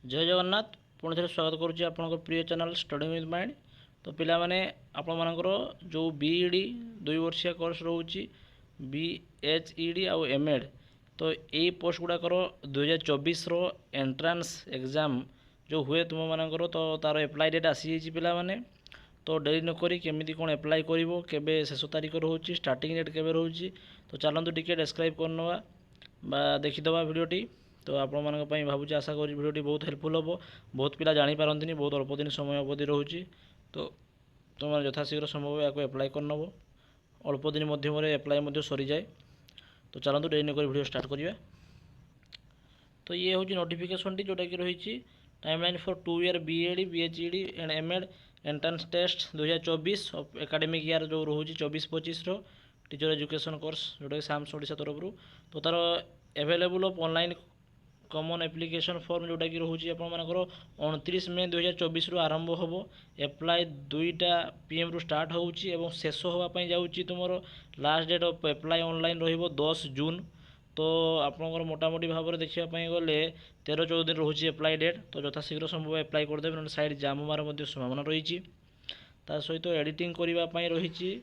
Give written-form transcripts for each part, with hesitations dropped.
जय जगन्नाथ पुणी थे स्वागत करुच्ची आपंकर प्रिय चैनल स्टडी विथ माइंड। तो पिला माने आपण मानकर जो बीईडी 2 वर्षिया कोर्स रोचे बीएचईडी आउ एमएड तो यही पोस्ट गुड़ाकर 2024 रो एंट्रांस एग्जाम जो हुए तुम मानकर तो तार एप्लाई डेट आसी पिला माने। तो डेरी नक केमी कौन एप्लाई कर केबे शेष तारीख रोचे स्टार्टिंग डेट केबे रोचे तो चलतु टिके डेस्क्राइब करनवा देखीदवा वीडियोटी। तो आपण मान भावुँ आशा करी भिडियोटी बहुत हेल्पफुल हम। बहुत पिला जापारती बहुत अल्प दिन समय अवधि रोचे तो तुम यथाशीघ्र संभव या एप्लाई करनब अल्प दिन मध्यम एप्लाई सरी जाए। तो चलतु डेरी नक वीडियो स्टार्ट करवा। तो ये हूँ नोटिफिकेशन टी जोटा कि रही टाइमलाइन फॉर 2 ईयर बीएडी बीएचईडी and MEd entrance test 2024 academic year जो रोचे 24-25 टीचर एजुकेशन कोर्स जोटा कि साम्स ओडिशा तरफ। तो तार available of online common application form जोटा कि रोचे आपर 29 मे 2024 आरंभ हम। एप्लाई 2टा PM रु स्टार्ट होची एवं शेष होगापी जाऊँगी तुम last date of apply online रो 10 जून। तो आपंकर मोटामोटी भाव में देखापी गले 13-14 दिन रोचे एप्लाई डेट। तो यथाशीघ्र संभव एप्लाई करदे ना साइड जाम मार संभावना रही। सहित एडिटिंग करने रही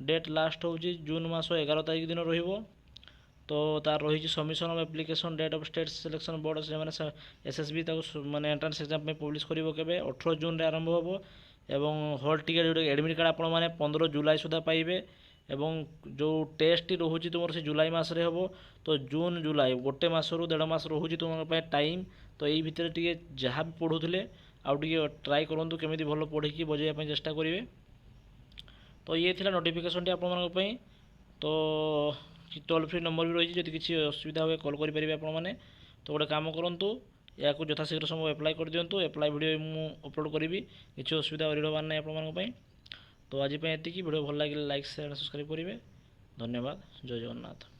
डेट लास्ट हूँ जून मास 11 तारीख दिन रो। तो तार रही submission of application date of state selection board से एसएसबी माने एंट्रांस एग्जाम पब्लिश कर 18 जून रे आरंभ हम। एवं हॉल टिकेट जो एडमिट कार्ड आपण मैंने 15 जुलाई सुधा पाइबे। एवं जो टेस्ट रोचे तुम से जुलाई मसरे हम। तो जून जुलाई गोटे मसरू 1.5 मास रोचे तुम टाइम। तो यही भितर टे जहाँ भी पढ़ुले आउ टे ट्राए करूँ केमी भल पढ़ी बजाइवाई चेष्टा करेंगे। तो ये थी नोटिफिकेशन टी आपण। तो टोल फ्री नंबर भी रही है किसी असुविधा हुए कॉल करेंगे आपने। तो गोटे काम करूँ या यथाशीघ्र समय एप्लाई कर दिंतु। एप्लाई वीडियो मुझे अपलोड करी किसी असुविधा हबार ना आप। तो आज ये वीडियो भल लगे लाइक शेयर सब्सक्राइब करेंगे। धन्यवाद। जय जगन्नाथ।